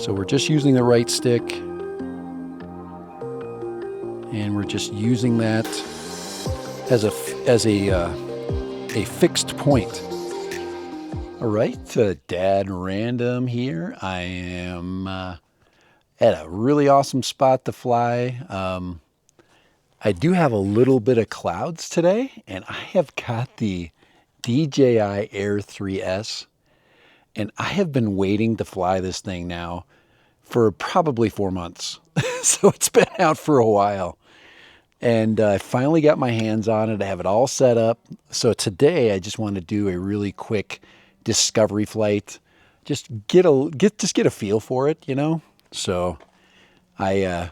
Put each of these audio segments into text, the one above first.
So we're just using the right stick, and we're just using that as a fixed point. All right, Dad Random here. I am at a really awesome spot to fly. I do have a little bit of clouds today, and I have got the DJI Air 3S, and I have been waiting to fly this thing now for probably 4 months. So it's been out for a while. And I finally got my hands on it. I have it all set up. So today I just want to do a really quick discovery flight. Just get a feel for it, you know? So I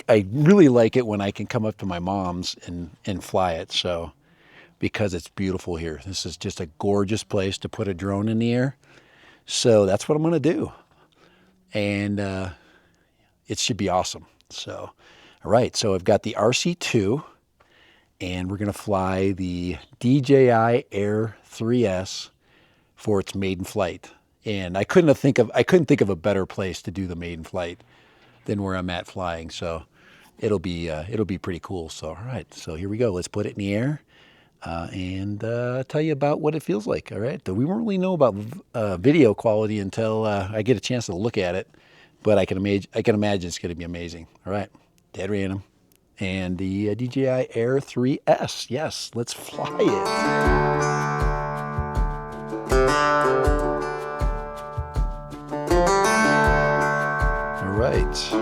really like it when I can come up to my mom's and fly it. So because it's beautiful here. This is just a gorgeous place to put a drone in the air. So that's what I'm going to do. And it should be awesome. So, all right. So I've got the RC2, and we're going to fly the DJI Air 3S for its maiden flight. And I couldn't think of a better place to do the maiden flight than where I'm at flying. So it'll be pretty cool. So, all right. So here we go. Let's put it in the air. And tell you about what it feels like. All right. We won't really know about video quality until I get a chance to look at it, but I can imagine it's going to be amazing. All right, dead random, and the DJI Air 3S. Yes, let's fly it. All right.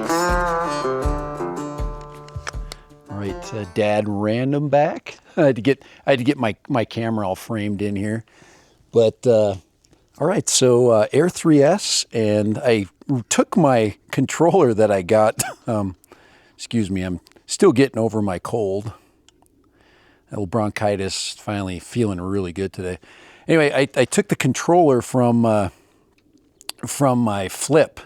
All right, Dad Random back. I had to get my camera all framed in here, but all right. So Air 3S, and I took my controller that I got. Excuse me, I'm still getting over my cold. That little bronchitis, finally feeling really good today. Anyway, I took the controller from my Flip,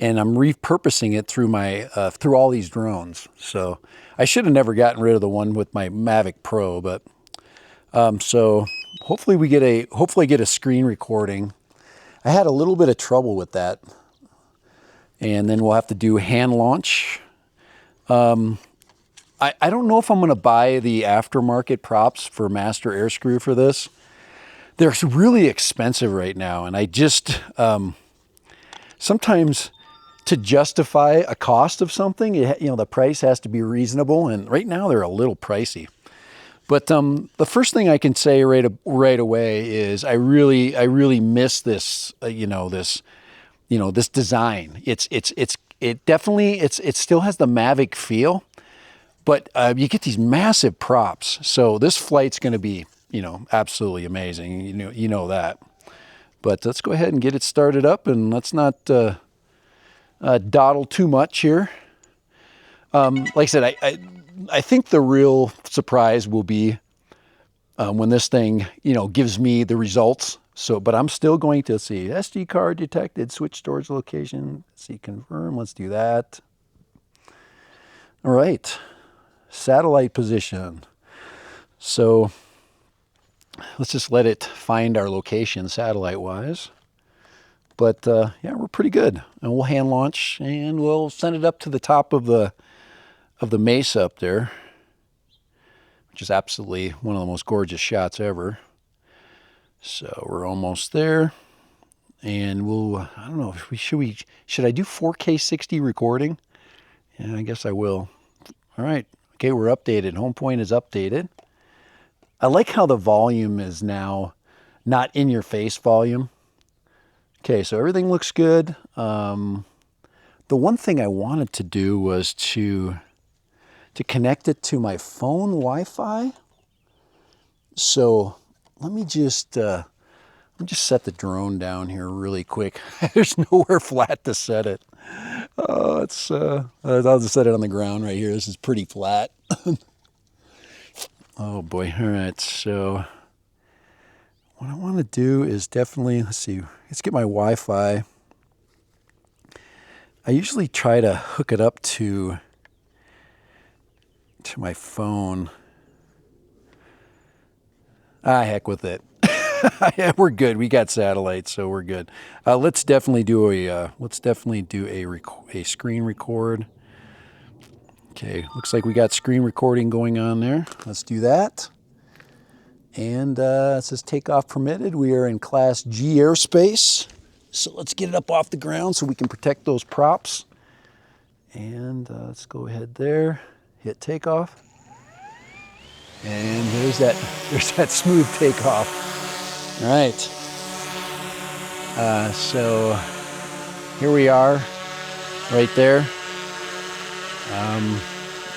and I'm repurposing it through my through all these drones. So I should have never gotten rid of the one with my Mavic Pro, but so hopefully I get a screen recording. I had a little bit of trouble with that, and then we'll have to do hand launch. I don't know if I'm going to buy the aftermarket props for Master Air Screw for this. They're really expensive right now, and I just sometimes, to justify a cost of something, the price has to be reasonable, and right now they're a little pricey. But the first thing I can say right away is I really miss this this design. It definitely still has the Mavic feel, but you get these massive props. So this flight's going to be absolutely amazing. You know that. But let's go ahead and get it started up, and let's not dawdle too much here. Like I said, I think the real surprise will be when this thing, gives me the results. So, but I'm still going to see SD card detected, switch storage location. Let's see, confirm. Let's do that. All right, satellite position. So let's just let it find our location satellite-wise. But yeah, we're pretty good. And we'll hand launch, and we'll send it up to the top of the mesa up there, which is absolutely one of the most gorgeous shots ever. So we're almost there, and I don't know, should I do 4K 60 recording? Yeah, I guess I will. All right. Okay, we're updated. Home point is updated. I like how the volume is now not in your face volume. Okay, so everything looks good. The one thing I wanted to do was to connect it to my phone Wi-Fi. So let me just set the drone down here really quick. There's nowhere flat to set it. Oh, I'll just set it on the ground right here. This is pretty flat. Oh boy. All right. So what I want to do is definitely, let's get my Wi-Fi. I usually try to hook it up to my phone. Heck with it. Yeah, we're good. We got satellites, so we're good. Let's definitely do a a screen record. Okay, looks like we got screen recording going on there. Let's do that. And it says takeoff permitted. We are in Class G airspace. So let's get it up off the ground so we can protect those props. And let's go ahead there, hit takeoff. And there's that smooth takeoff. All right. So here we are, right there. All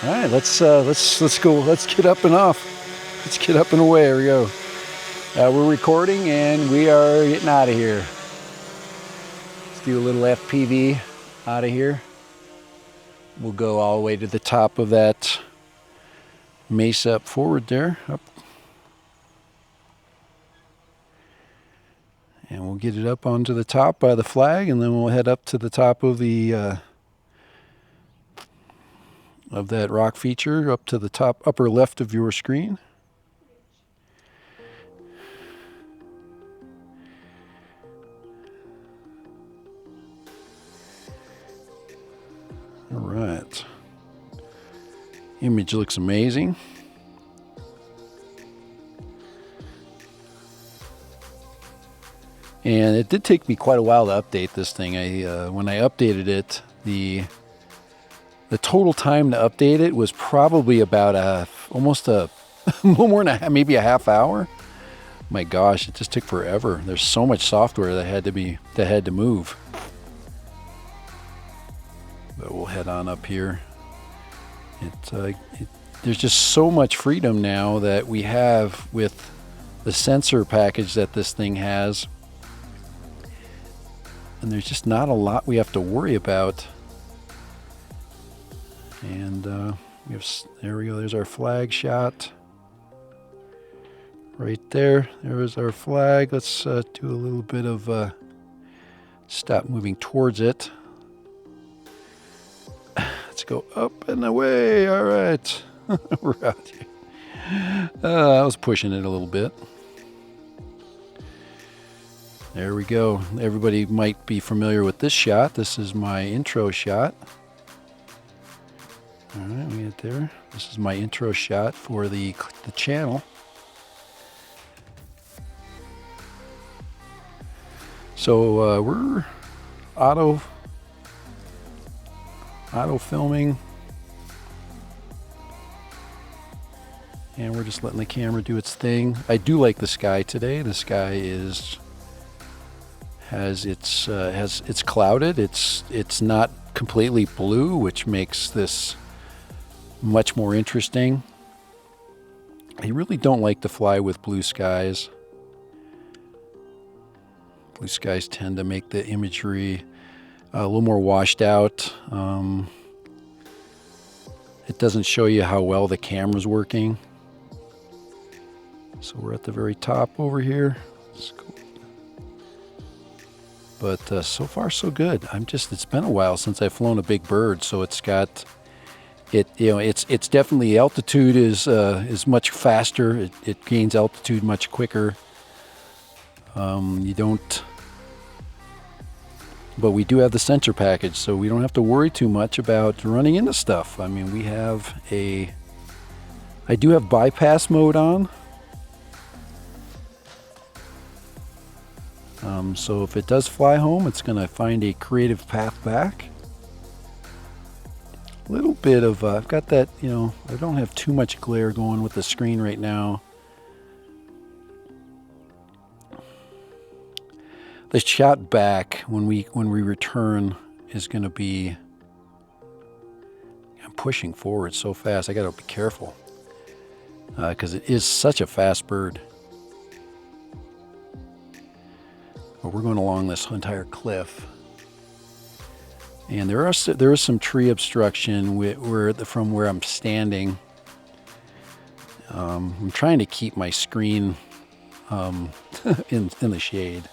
right, let's go. Let's get up and off. Let's get up and away. Here we go. We're recording and we are getting out of here. Let's do a little FPV out of here. We'll go all the way to the top of that mesa up forward there. Up. And we'll get it up onto the top by the flag, and then we'll head up to the top of the of that rock feature, up to the top upper left of your screen. All right. Image looks amazing. And it did take me quite a while to update this thing. When I updated it, the total time to update it was probably about almost more than maybe a half hour. My gosh, it just took forever. There's so much software that had to move. But we'll head on up here. There's just so much freedom now that we have with the sensor package that this thing has. And there's just not a lot we have to worry about. And there we go. There's our flag shot. Right there. There is our flag. Let's do a little bit of stop moving towards it. Let's go up and away. All right. We're out here. I was pushing it a little bit. There we go. Everybody might be familiar with this shot. This is my intro shot. All right, we get there. This is my intro shot for the channel. So we're auto filming, and we're just letting the camera do its thing. I do like the sky today. The sky it's clouded. It's not completely blue, which makes this much more interesting. I really don't like to fly with blue skies. Blue skies tend to make the imagery a little more washed out. It doesn't show you how well the camera's working. So we're at the very top over here. Let's go. But so far so good. It's been a while since I've flown a big bird, so it's definitely altitude is much faster. It gains altitude much quicker. But we do have the sensor package, so we don't have to worry too much about running into stuff. I mean, I do have bypass mode on. So if it does fly home, it's going to find a creative path back. A little bit of, I've got that, I don't have too much glare going with the screen right now. The shot back when we return is going to be, I'm pushing forward so fast. I got to be careful because it is such a fast bird. But we're going along this entire cliff, and there is some tree obstruction from where I'm standing. I'm trying to keep my screen in the shade,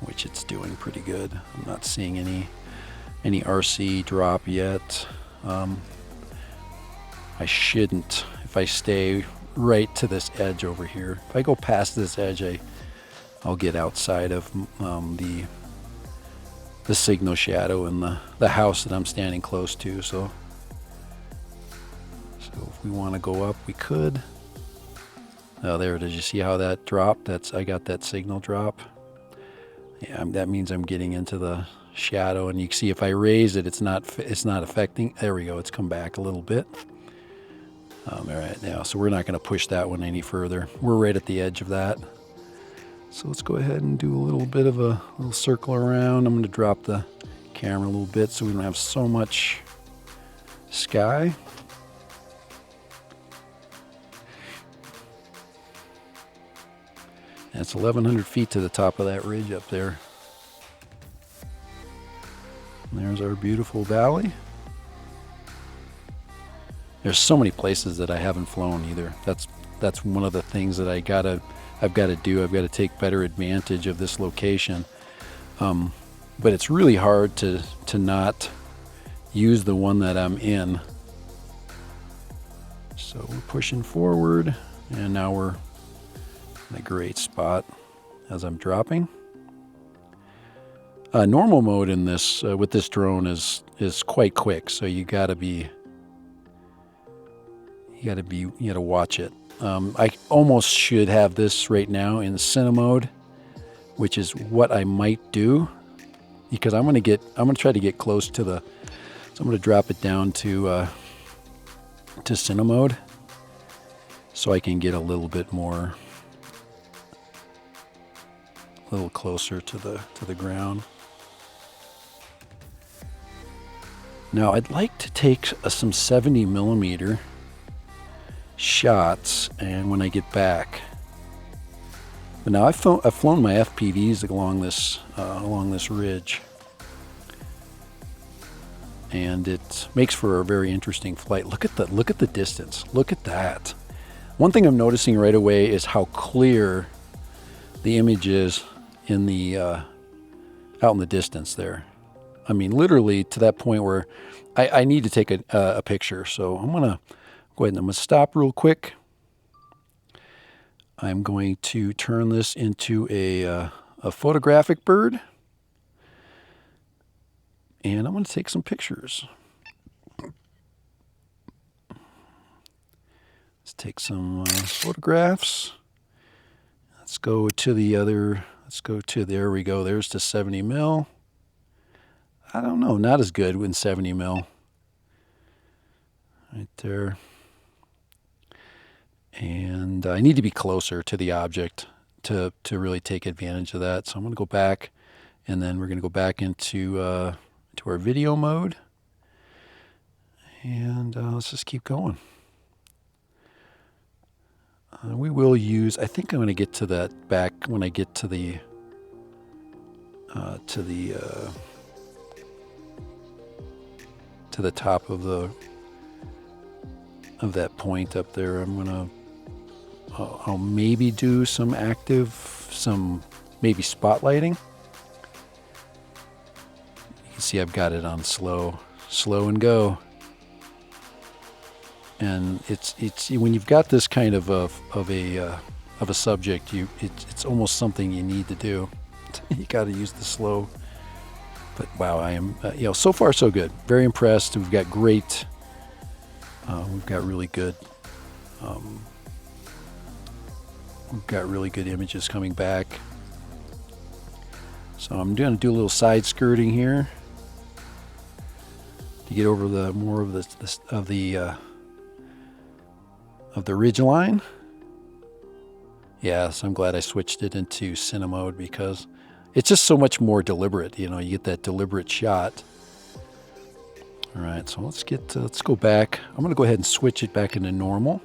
which it's doing pretty good. I'm not seeing any RC drop yet. I shouldn't. If I stay right to this edge over here. If I go past this edge, I'll get outside of the signal shadow and the house that I'm standing close to. So if we want to go up, we could. Oh, there it is. You see how that dropped? I got that signal drop. Yeah, that means I'm getting into the shadow, and you can see if I raise it, it's not affecting. There we go. It's come back a little bit. All right, now, so we're not going to push that one any further. We're right at the edge of that. So let's go ahead and do a little bit of a little circle around. I'm going to drop the camera a little bit so we don't have so much sky. And it's 1,100 feet to the top of that ridge up there. And there's our beautiful valley. There's so many places that I haven't flown either. That's one of the things that I've got to do. I've got to take better advantage of this location. But it's really hard to not use the one that I'm in. So we're pushing forward, and now we're in a great spot as I'm dropping. Normal mode in this with this drone is quite quick, so you gotta watch it. I almost should have this right now in cine mode, which is what I might do, because I'm gonna try to get close to the. So I'm gonna drop it down to cine mode, so I can get a little bit more, a little closer to the ground. Now I'd like to take some 70 millimeter shots, and when I get back. But now I've flown my FPVs along this ridge, and it makes for a very interesting flight. Look at the distance. Look at that. One thing I'm noticing right away is how clear the image is in the out in the distance there. I mean, literally to that point where I need to take a picture. So I'm gonna go ahead and I'm gonna stop real quick. I'm going to turn this into a photographic bird, and I'm going to take some pictures. Let's take some photographs. Let's go to the other. There we go. There's the 70 mil. I don't know, not as good with 70 mil. Right there. And I need to be closer to the object to really take advantage of that. So I'm going to go back, and then we're going to go back into to our video mode. And let's just keep going. We will use, I think I'm going to get to that back when I get to the top of that point up there. I'm going to I'll maybe do some maybe spotlighting. You can see I've got it on slow and go. And it's when you've got this kind of a subject, it's almost something you need to do. You got to use the slow. But wow, I am so far so good. Very impressed. We've got really good. We've got really good images coming back. So I'm going to do a little side skirting here to get over more of the ridge line. Yes, I'm glad I switched it into cine mode because it's just so much more deliberate. You get that deliberate shot. All right, so let's go back. I'm going to go ahead and switch it back into normal,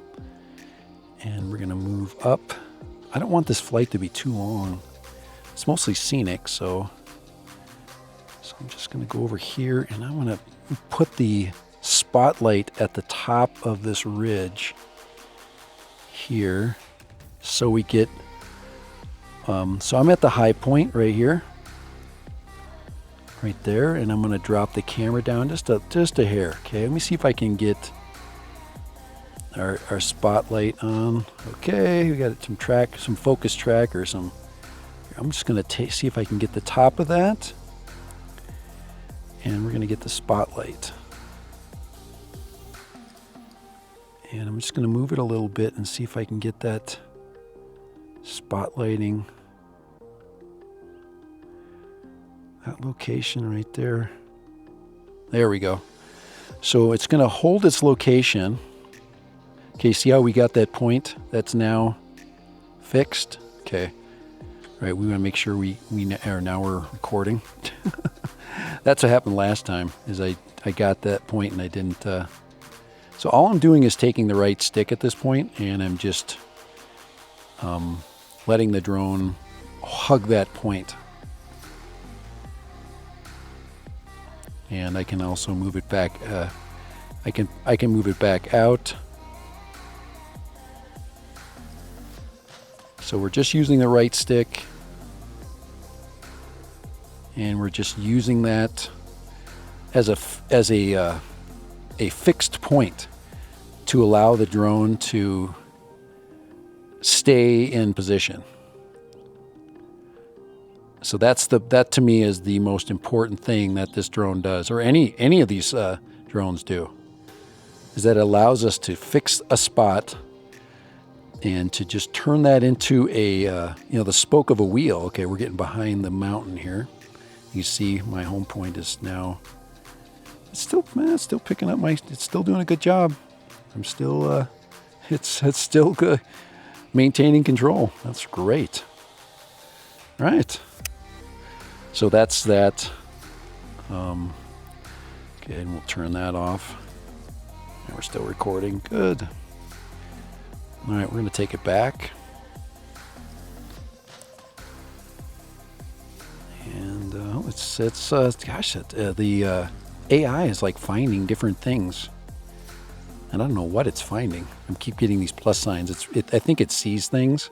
and we're going to move up. I don't want this flight to be too long. It's mostly scenic, so I'm just going to go over here, and I'm going to put the spotlight at the top of this ridge here, so we get. So I'm at the high point right here, right there, and I'm going to drop the camera down just a hair. Okay, let me see if I can get our spotlight on. Okay, we got some focus track or some. I'm just going to see if I can get the top of that. And we're going to get the spotlight. And I'm just going to move it a little bit and see if I can get that spotlighting. That location right there. There we go. So it's going to hold its location. Okay, see how we got that point that's now fixed? Okay. All right, we want to make sure we are now we're recording. That's what happened last time, is I got that point and I didn't. So all I'm doing is taking the right stick at this point, and I'm just letting the drone hug that point. And I can also move it back. I can move it back out. So we're just using the right stick, and we're just using that as a fixed point to allow the drone to stay in position. So that to me is the most important thing that this drone does, or any of these drones do, is that it allows us to fix a spot and to just turn that into the spoke of a wheel. Okay, we're getting behind the mountain here. You see my home point is now, it's still picking up it's still doing a good job. I'm still, it's still good. Maintaining control. That's great. All right. So that's that. Okay, and we'll turn that off. And we're still recording. Good. All right, we're going to take it back. And the AI is like finding different things. And I don't know what it's finding. I keep getting these plus signs. I think it sees things.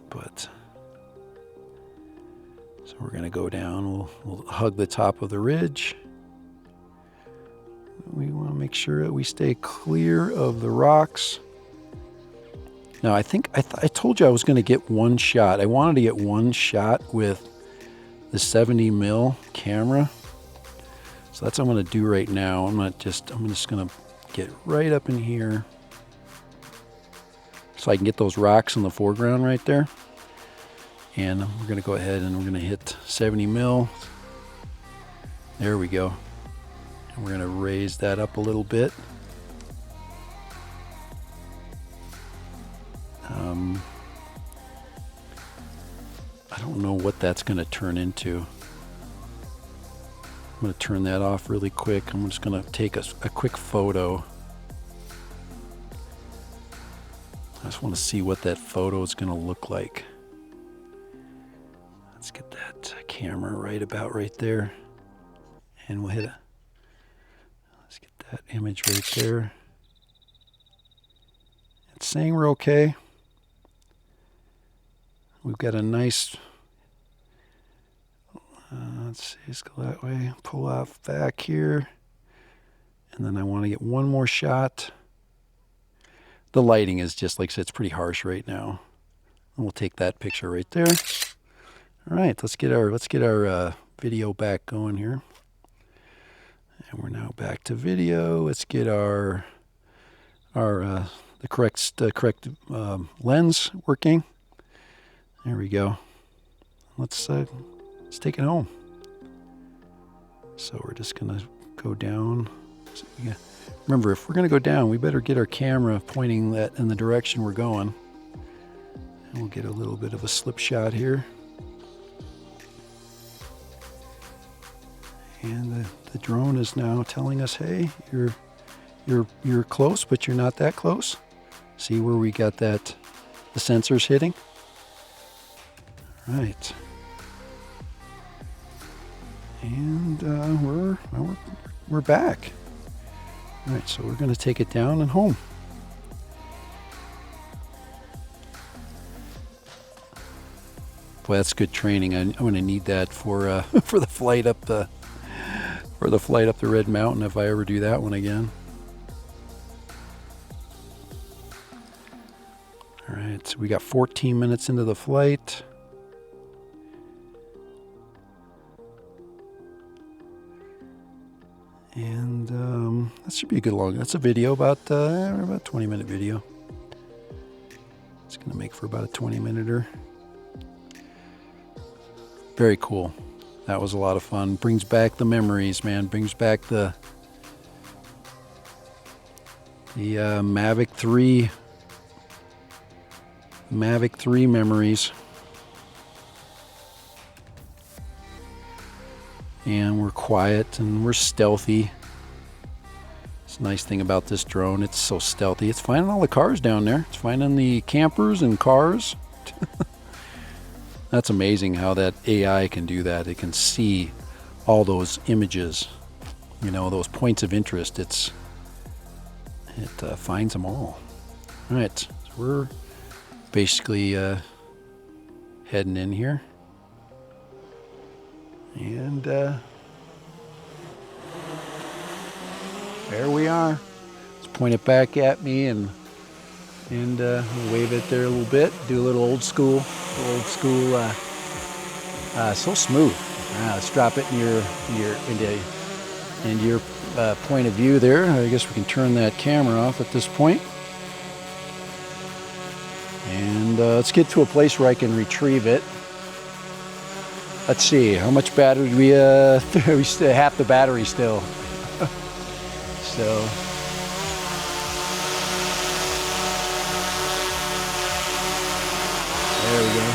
But so we're going to go down. We'll hug the top of the ridge. We want to make sure that we stay clear of the rocks. Now, I think I told you I was going to get one shot. I wanted to get one shot with the 70mm camera. So that's what I'm going to do right now. I'm just going to get right up in here so I can get those rocks in the foreground right there. And we're going to go ahead and we're going to hit 70mm. There we go. And we're going to raise that up a little bit. I don't know what that's going to turn into. I'm going to turn that off really quick. I'm just going to take a quick photo. I just want to see what that photo is going to look like. Let's get that camera right there. And we'll hit it. Let's get that image right there. It's saying we're okay. We've got a nice, let's see, let's go that way, pull off back here. And then I want to get one more shot. The lighting is just, like I said, it's pretty harsh right now. And we'll take that picture right there. All right, let's get our video back going here. And we're now back to video. Let's get the correct lens working. There we go. Let's take it home. So we're just gonna go down. So, yeah. Remember, if we're gonna go down, we better get our camera pointing that in the direction we're going. And we'll get a little bit of a slip shot here. And the drone is now telling us, hey, you're close, but you're not that close. See where we got that, the sensors hitting? All right. And we're back. All right, so we're going to take it down and home. Boy, that's good training. I'm going to need that for the flight up the Red Mountain if I ever do that one again. All right, so we got 14 minutes into the flight. And that should be a good long. That's a video about 20-minute video. It's gonna make for about a 20-minute. Very cool. That was a lot of fun. Brings back the memories, man. Brings back the Mavic 3 memories. And we're quiet and we're stealthy. It's a nice thing about this drone. It's so stealthy. It's finding all the cars down there. It's finding the campers and cars. That's amazing how that AI can do that. It can see all those images, you know, those points of interest. It finds them all. All right, so we're basically heading in here. And there we are. Let's point it back at me and wave it there a little bit. Do a little old school. So smooth. Let's drop it in your point of view there. I guess we can turn that camera off at this point. And let's get to a place where I can retrieve it. Let's see, how much battery do we still half the battery still. So there we go.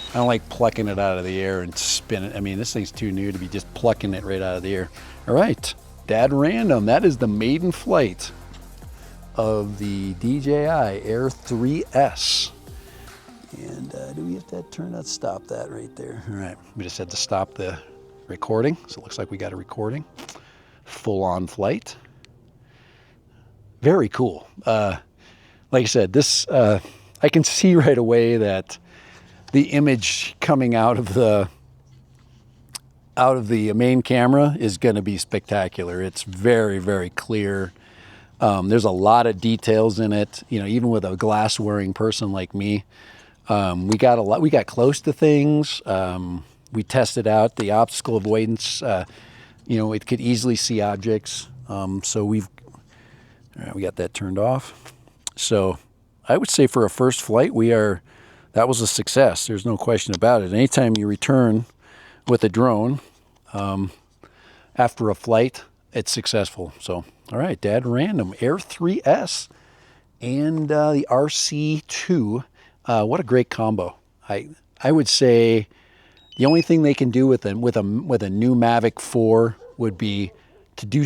I don't like plucking it out of the air and spin it. I mean, this thing's too new to be just plucking it right out of the air. All right, Dad Random. That is the maiden flight of the DJI Air 3S. And do we have to turn that, stop that right there? All right, we just had to stop the recording. So it looks like we got a recording. Full on flight. Very cool. Like I said, this, I can see right away that the image coming out of the main camera is going to be spectacular. It's very, very clear. There's a lot of details in it. You know, even with a glass wearing person like me, we got close to things. We tested out the optical avoidance. You know, it could easily see objects. So we got that turned off. So I would say for a first flight, that was a success. There's no question about it. Anytime you return with a drone after a flight, it's successful. So, all right, Dad Random, Air 3S and the RC2. What a great combo. I would say the only thing they can do with a new Mavic 4 would be to do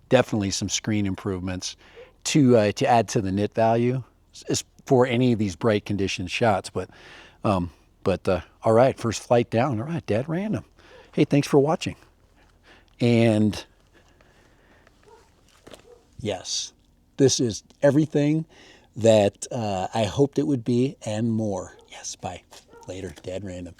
definitely some screen improvements to add to the nit value for any of these bright condition shots. But all right, first flight down. All right, Dad Random. Hey, thanks for watching. And yes, this is everything that I hoped it would be and more. Yes, bye. Later, Dad Random.